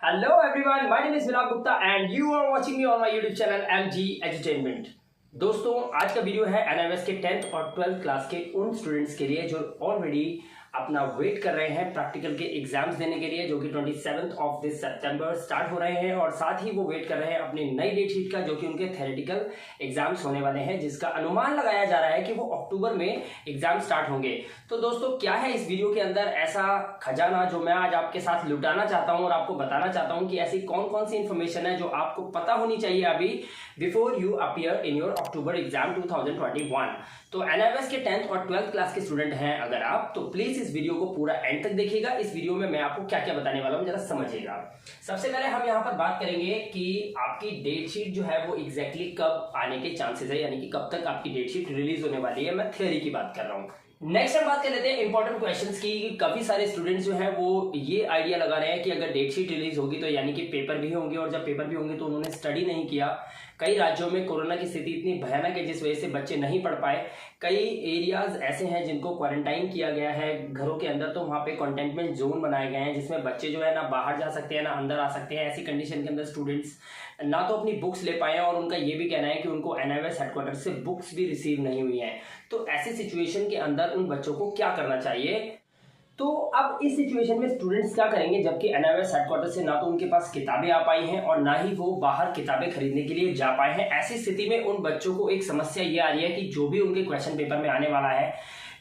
Hello everyone, my name is Vinod Gupta and you are watching me on my YouTube channel MG Entertainment। दोस्तों आज का video है NIOS के 10th और 12th class के उन स्टूडेंट्स के लिए जो ऑलरेडी अपना वेट कर रहे हैं प्रैक्टिकल के एग्जाम्स देने के लिए, जो कि 27 ऑफ दिस सितंबर स्टार्ट हो रहे हैं। और साथ ही वो वेट कर रहे हैं अपनी नई डेट शीट का, जो कि उनके थ्योरेटिकल एग्जाम्स होने वाले हैं, जिसका अनुमान लगाया जा रहा है कि वो अक्टूबर में एग्जाम स्टार्ट होंगे। तो दोस्तों क्या है इस वीडियो के अंदर ऐसा खजाना जो मैं आज आपके साथ लुटाना चाहता हूँ और आपको बताना चाहता हूँ कि ऐसी कौन कौन सी इंफॉर्मेशन है जो आपको पता होनी चाहिए अभी before you appear in your October exam 2021। तो NIOS के 10th और 12th क्लास के स्टूडेंट हैं अगर आप, तो प्लीज इस वीडियो को पूरा एंड तक देखिएगा। इस वीडियो में मैं आपको क्या क्या बताने वाला हूं जरा समझिएगा। सबसे पहले हम यहां पर बात करेंगे कि आपकी डेट शीट जो है वो एग्जैक्टली कब आने के चांसेस है, यानी कि कब तक आपकी डेट शीट रिलीज होने वाली है। मैं थ्योरी की बात कर रहा हूँ। नेक्स्ट हम बात कर लेते हैं इंपॉर्टेंट क्वेश्चंस की। काफी सारे स्टूडेंट्स जो हैं वो ये आइडिया लगा रहे हैं कि अगर डेट शीट रिलीज होगी तो यानी कि पेपर भी होंगे, और जब पेपर भी होंगे तो उन्होंने स्टडी नहीं किया। कई राज्यों में कोरोना की स्थिति इतनी भयानक है जिस वजह से बच्चे नहीं पढ़ पाए। कई एरियाज ऐसे हैं जिनको क्वारंटाइन किया गया है घरों के अंदर, तो वहाँ पे कंटेनमेंट जोन बनाए गए हैं जिसमें बच्चे जो है ना बाहर जा सकते हैं ना अंदर आ सकते हैं। ऐसी कंडीशन के अंदर स्टूडेंट्स ना तो अपनी बुक्स ले पाए, और उनका ये भी कहना है कि उनको NIOS हेडक्वार्टर से बुक्स भी रिसीव नहीं हुई हैं। तो ऐसी सिचुएशन के अंदर उन बच्चों को क्या करना चाहिए? तो अब इस सिचुएशन में स्टूडेंट्स क्या करेंगे, जबकि NIOS हेडक्वार्टर से ना तो उनके पास किताबें आ पाई हैं और ना ही वो बाहर किताबें खरीदने के लिए जा पाए हैं। ऐसी स्थिति में उन बच्चों को एक समस्या ये आ रही है कि जो भी उनके क्वेश्चन पेपर में आने वाला है,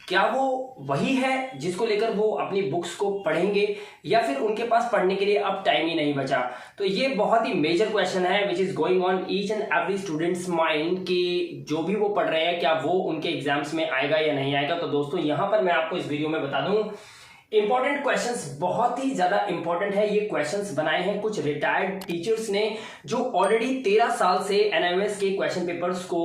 क्या वो वही है जिसको लेकर वो अपनी बुक्स को पढ़ेंगे, या फिर उनके पास पढ़ने के लिए अब टाइम ही नहीं बचा। तो ये बहुत ही मेजर क्वेश्चन है which is going on each and every students mind कि जो भी वो पढ़ रहे हैं क्या वो उनके एग्जाम्स में आएगा या नहीं आएगा। तो दोस्तों यहां पर मैं आपको इस वीडियो में बता दूं, इंपॉर्टेंट क्वेश्चंस बहुत ही ज्यादा इंपॉर्टेंट है। ये क्वेश्चंस बनाए हैं कुछ रिटायर्ड टीचर्स ने जो ऑलरेडी 13 साल से NIOS के क्वेश्चन पेपर्स को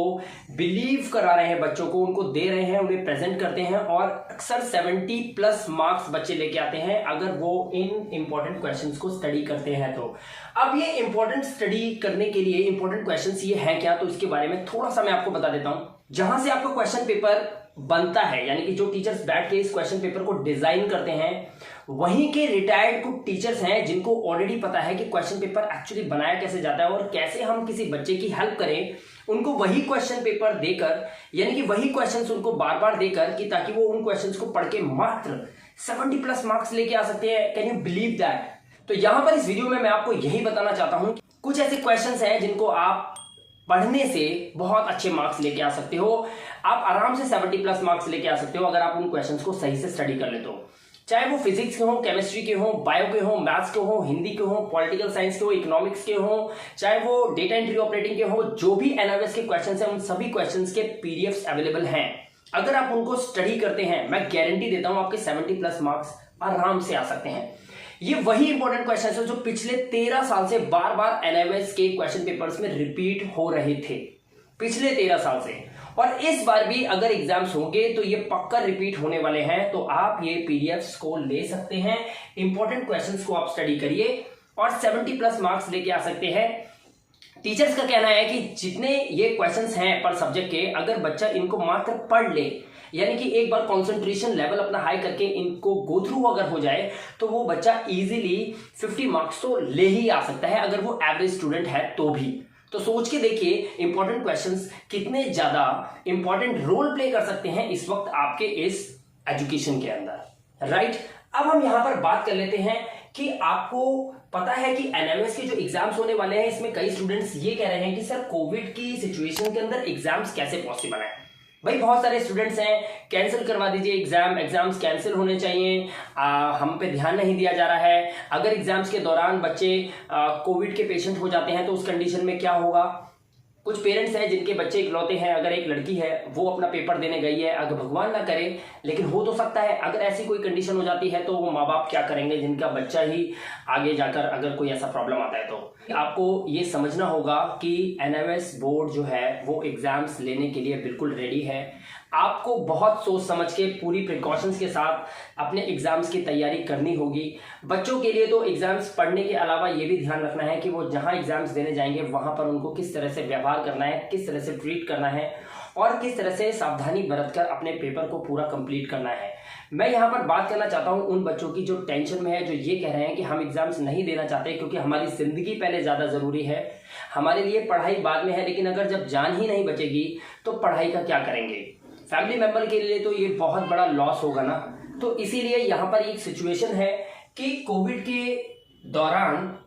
बिलीव करा रहे हैं, बच्चों को उनको दे रहे हैं, उन्हें प्रेजेंट करते हैं, और अक्सर 70+ मार्क्स बच्चे लेके आते हैं अगर वो इन इंपॉर्टेंट क्वेश्चंस को स्टडी करते हैं। तो अब ये इंपॉर्टेंट स्टडी करने के लिए इंपॉर्टेंट क्वेश्चंस ये है क्या, तो इसके बारे में थोड़ा सा मैं आपको बता देता हूं। जहां से आपका क्वेश्चन पेपर बनता है, यानी कि जो टीचर्स बैठ के इस क्वेश्चन पेपर को डिजाइन करते हैं, वहीं के रिटायर्ड कुछ टीचर्स हैं जिनको ऑलरेडी पता है कि क्वेश्चन पेपर एक्चुअली बनाया कैसे जाता है और कैसे हम किसी बच्चे की हेल्प करें उनको वही क्वेश्चन पेपर देकर, यानी कि वही क्वेश्चंस उनको बार बार देकर, कि ताकि वो उन क्वेश्चंस को पढ़ के मात्र 70+ मार्क्स लेके आ सकते हैं। Can you believe that? तो यहां पर इस वीडियो में मैं आपको यही बताना चाहता हूं, कुछ ऐसे क्वेश्चंस हैं जिनको आप पढ़ने से बहुत अच्छे मार्क्स लेके आ सकते हो। आप आराम से 70+ मार्क्स लेके आ सकते हो अगर आप उन क्वेश्चंस को सही से स्टडी कर ले तो। चाहे वो फिजिक्स के हो, केमिस्ट्री के हो, बायो के हो, मैथ्स के हो, हिंदी के हो, पॉलिटिकल साइंस के हो, इकोनॉमिक्स के हो, चाहे वो डेटा एंट्री ऑपरेटिंग के हो, जो भी NIOS के क्वेश्चंस हैं उन सभी क्वेश्चंस के PDFs अवेलेबल हैं। अगर आप उनको स्टडी करते हैं, मैं गारंटी देता हूं आपके 70+ मार्क्स आराम से आ सकते हैं। ये वही इंपॉर्टेंट क्वेश्चंस है जो पिछले 13 साल से बार बार NIOS के क्वेश्चन पेपर्स में रिपीट हो रहे थे, पिछले 13 साल से। और इस बार भी अगर एग्जाम्स होंगे तो ये पक्का रिपीट होने वाले हैं। तो आप ये PDFs को ले सकते हैं, इंपॉर्टेंट क्वेश्चंस को आप स्टडी करिए और 70+ मार्क्स लेके आ सकते हैं। टीचर्स का कहना है कि जितने ये क्वेश्चंस हैं पर सब्जेक्ट के, अगर बच्चा इनको मात्र पढ़ ले, यानी कि एक बार कंसंट्रेशन लेवल अपना हाई करके इनको गो थ्रू अगर हो जाए, तो वो बच्चा इजीली 50 मार्क्स तो ले ही आ सकता है अगर वो एवरेज स्टूडेंट है तो भी। तो सोच के देखिए इंपॉर्टेंट क्वेश्चंस कितने ज्यादा इंपॉर्टेंट रोल प्ले कर सकते हैं इस वक्त आपके इस एजुकेशन के अंदर, राइट? अब हम यहां पर बात कर लेते हैं कि आपको पता है कि NIOS के जो एग्जाम्स होने वाले हैं, इसमें कई स्टूडेंट्स ये कह रहे हैं कि सर कोविड की सिचुएशन के अंदर एग्जाम्स कैसे पॉसिबल है। भाई बहुत सारे स्टूडेंट्स हैं, कैंसिल करवा दीजिए एग्जाम्स कैंसिल होने चाहिए, हम पे ध्यान नहीं दिया जा रहा है। अगर एग्जाम्स के दौरान बच्चे कोविड के पेशेंट हो जाते हैं तो उस कंडीशन में क्या होगा। कुछ पेरेंट्स हैं जिनके बच्चे इकलौते हैं, अगर एक लड़की है वो अपना पेपर देने गई है, अगर भगवान ना करे लेकिन हो तो सकता है, अगर ऐसी कोई कंडीशन हो जाती है तो वो माँ बाप क्या करेंगे जिनका बच्चा ही आगे जाकर अगर कोई ऐसा प्रॉब्लम आता है। तो आपको ये समझना होगा कि NIOS बोर्ड जो है वो एग्जाम्स लेने के लिए बिल्कुल रेडी है। आपको बहुत सोच समझ के पूरी प्रिकॉशंस के साथ अपने एग्जाम्स की तैयारी करनी होगी। बच्चों के लिए तो एग्जाम्स पढ़ने के अलावा ये भी ध्यान रखना है कि वो जहां एग्जाम्स देने जाएंगे वहां पर उनको किस तरह से व्यवहार करना है, किस तरह से ट्रीट करना है और किस तरह से सावधानी बरतकर अपने पेपर को पूरा कंप्लीट करना है। मैं यहाँ पर बात करना चाहता हूँ उन बच्चों की जो टेंशन में है, जो ये कह रहे हैं कि हम एग्जाम्स नहीं देना चाहते क्योंकि हमारी जिंदगी पहले ज़्यादा ज़रूरी है, हमारे लिए पढ़ाई बाद में है, लेकिन अगर जब जान ही नहीं बचेगी तो पढ़ाई का क्या करेंगे। फैमिली मेंबर के लिए तो ये बहुत बड़ा लॉस होगा ना। तो इसीलिए यहाँ पर एक सिचुएशन है कि कोविड के दौरान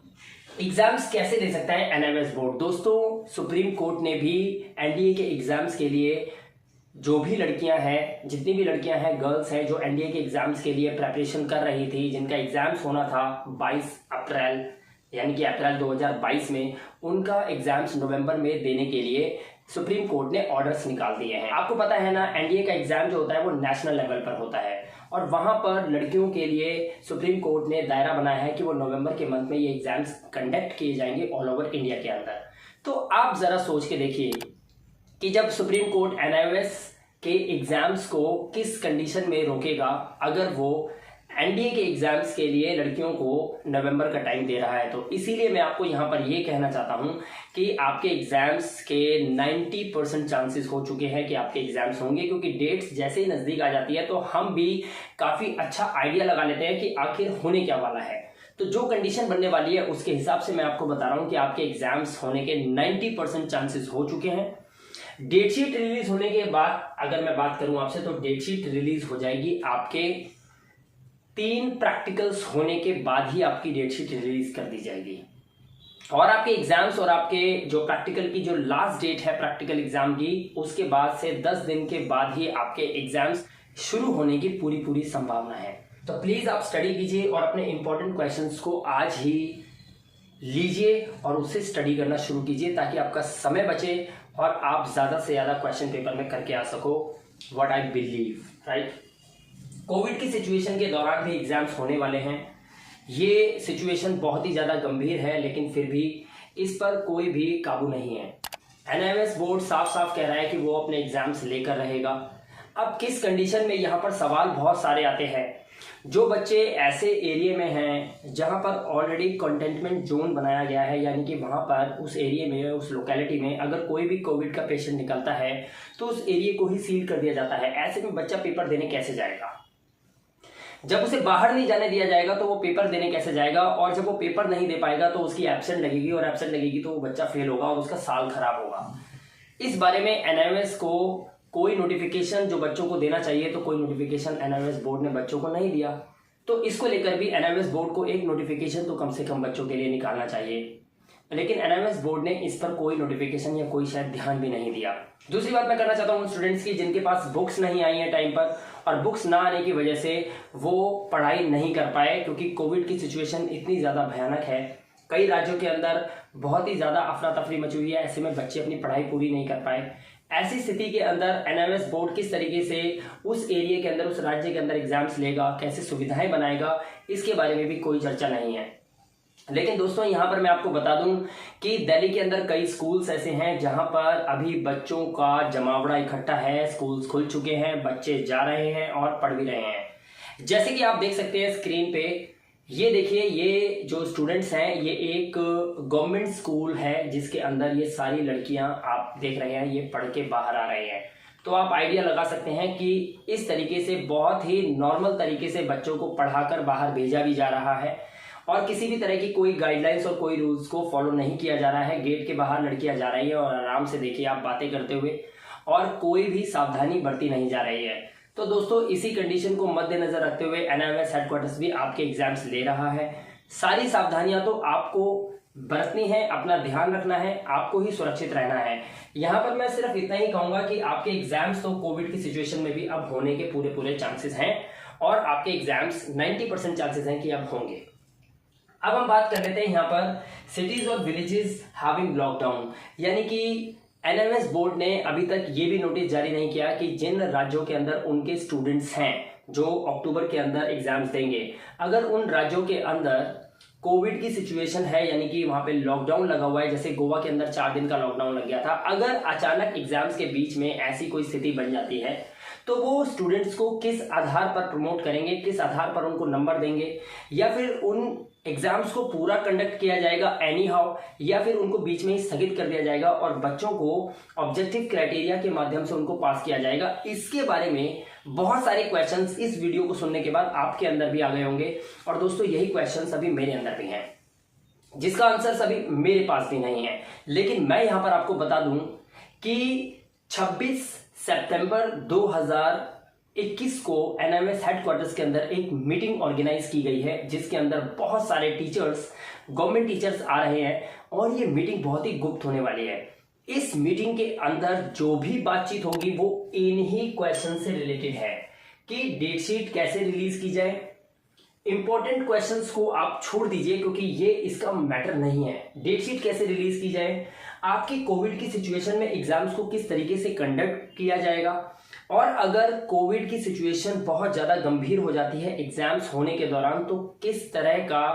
एग्जाम्स कैसे दे सकता है एनएमएस बोर्ड। दोस्तों, सुप्रीम कोर्ट ने भी एनडीए के एग्जाम्स के लिए जो भी लड़कियां हैं, जितनी भी लड़कियां हैं, गर्ल्स हैं जो एनडीए के एग्जाम्स के लिए प्रेपरेशन कर रही थी, जिनका एग्जाम्स होना था 22 अप्रैल यानी कि अप्रैल 2022 में, उनका एग्जाम्स नवंबर में देने के लिए सुप्रीम कोर्ट ने ऑर्डर्स निकाल दिए हैं। आपको पता है ना, एनडीए का एग्जाम जो होता है वो नेशनल लेवल पर होता है और वहां पर लड़कियों के लिए सुप्रीम कोर्ट ने दायरा बनाया है कि वो नवंबर के मंथ में ये एग्जाम्स कंडक्ट किए जाएंगे ऑल ओवर इंडिया के अंदर। तो आप जरा सोच के देखिए कि जब सुप्रीम कोर्ट एनआईओएस के एग्जाम्स को किस कंडीशन में रोकेगा अगर वो एनडीए के एग्जाम्स के लिए लड़कियों को नवंबर का टाइम दे रहा है। तो इसीलिए मैं आपको यहाँ पर ये कहना चाहता हूँ कि आपके एग्जाम्स के 90% चांसेस हो चुके हैं कि आपके एग्जाम्स होंगे, क्योंकि डेट्स जैसे ही नज़दीक आ जाती है तो हम भी काफ़ी अच्छा आइडिया लगा लेते हैं कि आखिर होने क्या वाला है। तो जो कंडीशन बनने वाली है उसके हिसाब से मैं आपको बता रहा हूँ कि आपके एग्जाम्स होने के 90% चांसेस हो चुके हैं। डेटशीट रिलीज होने के बाद अगर मैं बात करूं आपसे, तो डेटशीट रिलीज हो जाएगी आपके 3 प्रैक्टिकल्स होने के बाद ही आपकी डेटशीट रिलीज कर दी जाएगी। और आपके एग्जाम्स और आपके जो प्रैक्टिकल की जो लास्ट डेट है प्रैक्टिकल एग्जाम की, उसके बाद से 10 दिन के बाद ही आपके एग्जाम्स शुरू होने की पूरी संभावना है। तो प्लीज आप स्टडी कीजिए और अपने इंपॉर्टेंट क्वेश्चंस को आज ही लीजिए और उससे स्टडी करना शुरू कीजिए ताकि आपका समय बचे और आप ज़्यादा से ज़्यादा क्वेश्चन पेपर में करके आ सको। What I believe, right. Covid की सिचुएशन के दौरान भी एग्जाम्स होने वाले हैं। ये सिचुएशन बहुत ही ज़्यादा गंभीर है, लेकिन फिर भी इस पर कोई भी काबू नहीं है। एनआईओएस बोर्ड साफ साफ कह रहा है कि वो अपने एग्जाम्स लेकर रहेगा। अब किस कंडीशन में, यहाँ पर सवाल बहुत सारे आते हैं। जो बच्चे ऐसे एरिया में हैं जहां पर ऑलरेडी कंटेनमेंट जोन बनाया गया है, यानी कि वहां पर उस एरिया में, उस लोकेलिटी में अगर कोई भी कोविड का पेशेंट निकलता है तो उस एरिया को ही सील कर दिया जाता है। ऐसे में बच्चा पेपर देने कैसे जाएगा? जब उसे बाहर नहीं जाने दिया जाएगा तो वो पेपर देने कैसे जाएगा? और जब वो पेपर नहीं दे पाएगा तो उसकी एब्सेंट लगेगी और एब्सेंट लगेगी तो वो बच्चा फेल होगा और उसका साल खराब होगा। इस बारे में एनआईओएस को कोई नोटिफिकेशन जो बच्चों को देना चाहिए, तो कोई नोटिफिकेशन एनआईओएस बोर्ड ने बच्चों को नहीं दिया। तो इसको लेकर भी एनआईओएस बोर्ड को एक नोटिफिकेशन तो कम से कम बच्चों के लिए निकालना चाहिए, लेकिन एनआईओएस बोर्ड ने इस पर कोई नोटिफिकेशन या कोई शायद ध्यान भी नहीं दिया। दूसरी बात मैं करना चाहता हूँ स्टूडेंट्स की जिनके पास बुक्स नहीं आई है टाइम पर, और बुक्स ना आने की वजह से वो पढ़ाई नहीं कर पाए, क्योंकि कोविड की सिचुएशन इतनी ज़्यादा भयानक है। कई राज्यों के अंदर बहुत ही ज़्यादा अफरा तफरी मची हुई है, ऐसे में बच्चे अपनी पढ़ाई पूरी नहीं कर पाए। ऐसी स्थिति के अंदर एनआईओएस बोर्ड किस तरीके से उस एरिया के अंदर, उस राज्य के अंदर एग्जाम्स लेगा, कैसे सुविधाएं बनाएगा, इसके बारे में भी कोई चर्चा नहीं है। लेकिन दोस्तों, यहाँ पर मैं आपको बता दूं कि दिल्ली के अंदर कई स्कूल्स ऐसे हैं जहां पर अभी बच्चों का जमावड़ा इकट्ठा है। स्कूल्स खुल चुके हैं, बच्चे जा रहे हैं और पढ़ भी रहे हैं। जैसे कि आप देख सकते हैं स्क्रीन पे, ये देखिए, ये जो स्टूडेंट्स हैं, ये एक गवर्नमेंट स्कूल है जिसके अंदर ये सारी लड़कियां आप देख रहे हैं, ये पढ़ के बाहर आ रहे हैं। तो आप आइडिया लगा सकते हैं कि इस तरीके से बहुत ही नॉर्मल तरीके से बच्चों को पढ़ाकर बाहर भेजा भी जा रहा है और किसी भी तरह की कोई गाइडलाइंस और कोई रूल्स को फॉलो नहीं किया जा रहा है। गेट के बाहर लड़कियां जा रही है और आराम से देखिए आप बातें करते हुए, और कोई भी सावधानी बरती नहीं जा रही है। तो दोस्तों, इसी कंडीशन को मद्देनजर रखते हुए एनआईओएस हेडक्वार्टर्स भी आपके एग्जाम्स ले रहा है। सारी सावधानियां तो आपको बरतनी है, अपना ध्यान रखना है, आपको ही सुरक्षित रहना है। यहाँ पर मैं सिर्फ इतना ही कहूंगा कि आपके एग्जाम्स तो कोविड की सिचुएशन में भी अब होने के पूरे चांसेस हैं और आपके एग्जाम्स 90% चांसेस हैं कि अब होंगे। अब हम बात कर लेते हैं यहाँ पर सिटीज और विलेजेस हैविंग लॉकडाउन, यानी कि एनआईओएस बोर्ड ने अभी तक ये भी नोटिस जारी नहीं किया कि जिन राज्यों के अंदर उनके स्टूडेंट्स हैं जो अक्टूबर के अंदर एग्जाम्स देंगे, अगर उन राज्यों के अंदर कोविड की सिचुएशन है, यानी कि वहां पे लॉकडाउन लगा हुआ है, जैसे गोवा के अंदर 4 दिन का लॉकडाउन लग गया था, अगर अचानक एग्जाम्स के बीच में ऐसी कोई स्थिति बन जाती है तो वो स्टूडेंट्स को किस आधार पर प्रमोट करेंगे, किस आधार पर उनको नंबर देंगे, या फिर उन एग्जाम्स को पूरा कंडक्ट किया जाएगा एनी हाउ, या फिर उनको बीच में ही स्थगित कर दिया जाएगा और बच्चों को ऑब्जेक्टिव क्राइटेरिया के माध्यम से उनको पास किया जाएगा। इसके बारे में बहुत सारे क्वेश्चंस इस वीडियो को सुनने के बाद आपके अंदर भी आ गए होंगे। और दोस्तों यही क्वेश्चंस अभी मेरे अंदर भी हैं, जिसका आंसर अभी मेरे पास भी नहीं है। लेकिन मैं यहां पर आपको बता दूं कि 26 सितंबर 2021 को एनएमएस हेडक्वार्टर्स के अंदर एक मीटिंग ऑर्गेनाइज की गई है, जिसके अंदर बहुत सारे टीचर्स, गवर्नमेंट टीचर्स आ रहे हैं और ये मीटिंग बहुत ही गुप्त होने वाली है। इस मीटिंग के अंदर जो भी बातचीत होगी वो इन्हीं क्वेश्चन से रिलेटेड है कि डेट शीट कैसे रिलीज की जाए। इंपॉर्टेंट क्वेश्चंस को आप छोड़ दीजिए क्योंकि ये इसका मैटर नहीं है। डेट शीट कैसे रिलीज की जाए, आपकी कोविड की सिचुएशन में एग्जाम्स को किस तरीके से कंडक्ट किया जाएगा, और अगर कोविड की सिचुएशन बहुत ज्यादा गंभीर हो जाती है एग्जाम्स होने के दौरान तो किस तरह का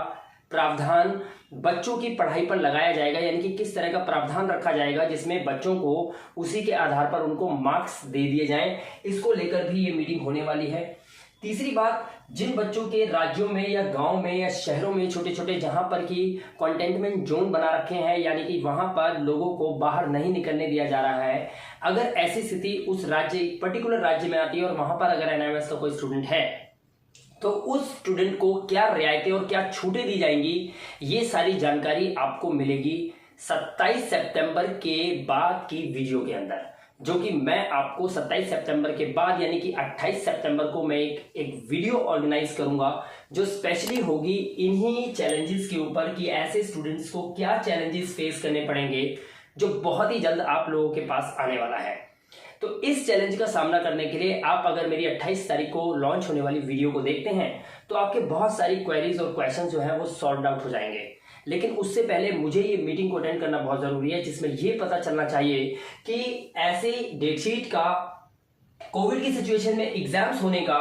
प्रावधान बच्चों की पढ़ाई पर लगाया जाएगा, यानी कि किस तरह का प्रावधान रखा जाएगा जिसमें बच्चों को उसी के आधार पर उनको मार्क्स दे दिए जाएं। इसको लेकर भी ये मीटिंग होने वाली है। तीसरी बात, जिन बच्चों के राज्यों में या गांव में या शहरों में छोटे छोटे जहां पर की कंटेनमेंट जोन बना रखे हैं, यानी कि वहां पर लोगों को बाहर नहीं निकलने दिया जा रहा है, अगर ऐसी स्थिति उस राज्य पर्टिकुलर राज्य में आती है और वहां पर अगर एनएमएस का कोई स्टूडेंट है तो उस स्टूडेंट को क्या रियायतें और क्या छूटें दी जाएंगी, ये सारी जानकारी आपको मिलेगी 27 सितंबर के बाद की वीडियो के अंदर, जो कि मैं आपको 27 सितंबर के बाद यानी कि 28 सितंबर को मैं एक वीडियो ऑर्गेनाइज करूंगा जो स्पेशली होगी इन्हीं चैलेंजेस के ऊपर कि ऐसे स्टूडेंट्स को क्या चैलेंजेस फेस करने पड़ेंगे, जो बहुत ही जल्द आप लोगों के पास आने वाला है। तो इस चैलेंज का सामना करने के लिए आप अगर मेरी 28 तारीख को लॉन्च होने वाली वीडियो को देखते हैं तो आपके बहुत सारी क्वेरीज और क्वेश्चन जो है वो सॉल्व आउट हो जाएंगे। लेकिन उससे पहले मुझे ये मीटिंग को अटेंड करना बहुत जरूरी है, जिसमें ये पता चलना चाहिए कि ऐसे डेट शीट का, कोविड की सिचुएशन में एग्जाम्स होने का,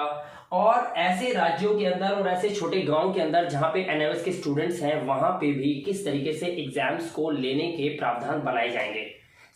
और ऐसे राज्यों के अंदर और ऐसे छोटे गांव के अंदर जहां पे एनएमएस के स्टूडेंट्स हैं वहां पे भी किस तरीके से एग्जाम्स को लेने के प्रावधान बनाए जाएंगे।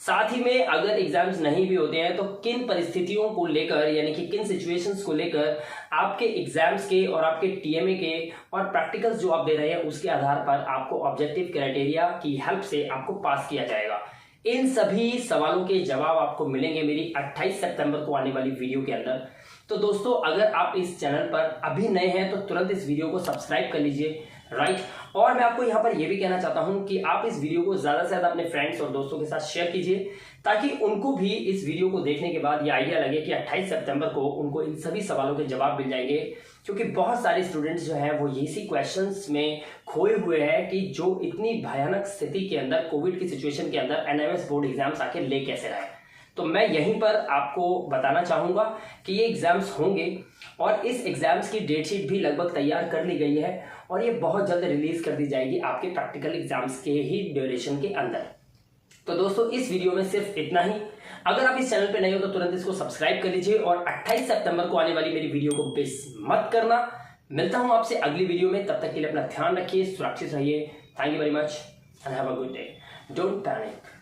साथ ही में अगर एग्जाम्स नहीं भी होते हैं तो किन परिस्थितियों को लेकर, यानी कि किन सिचुएशंस को लेकर आपके एग्जाम्स के और आपके टीएमए के और प्रैक्टिकल्स जो आप दे रहे हैं उसके आधार पर आपको ऑब्जेक्टिव क्राइटेरिया की हेल्प से आपको पास किया जाएगा। इन सभी सवालों के जवाब आपको मिलेंगे मेरी 28 सितंबर को आने वाली वीडियो के अंदर। तो दोस्तों, अगर आप इस चैनल पर अभी नए हैं तो तुरंत इस वीडियो को सब्सक्राइब कर लीजिए, राइट। और मैं आपको यहाँ पर यह भी कहना चाहता हूं कि आप इस वीडियो को ज्यादा से ज्यादा अपने फ्रेंड्स और दोस्तों के साथ शेयर कीजिए, ताकि उनको भी इस वीडियो को देखने के बाद ये आइडिया लगे कि 28 सितंबर को उनको इन सभी सवालों के जवाब मिल जाएंगे। क्योंकि बहुत सारे स्टूडेंट्स जो हैं वो इसी क्वेश्चंस में खोए हुए हैं कि जो इतनी भयानक स्थिति के अंदर, कोविड की सिचुएशन के अंदर एनएमएस बोर्ड एग्जाम्स आके ले कैसे रहे। तो मैं यहीं पर आपको बताना चाहूंगा कि ये एग्जाम्स होंगे और इस एग्जाम्स की डेट शीट भी लगभग तैयार कर ली गई है और ये बहुत जल्द रिलीज कर दी जाएगी आपके प्रैक्टिकल एग्जाम्स के ही ड्यूरेशन के अंदर। तो दोस्तों, इस वीडियो में सिर्फ इतना ही। अगर आप इस चैनल पे नए हो तो तुरंत इसको सब्सक्राइब कर लीजिए और 28 सितंबर को आने वाली मेरी वीडियो को मिस मत करना। मिलता हूं आपसे अगली वीडियो में, तब तक के लिए अपना ध्यान रखिए, सुरक्षित रहिए। Thank you very much and have a good day. Don't panic.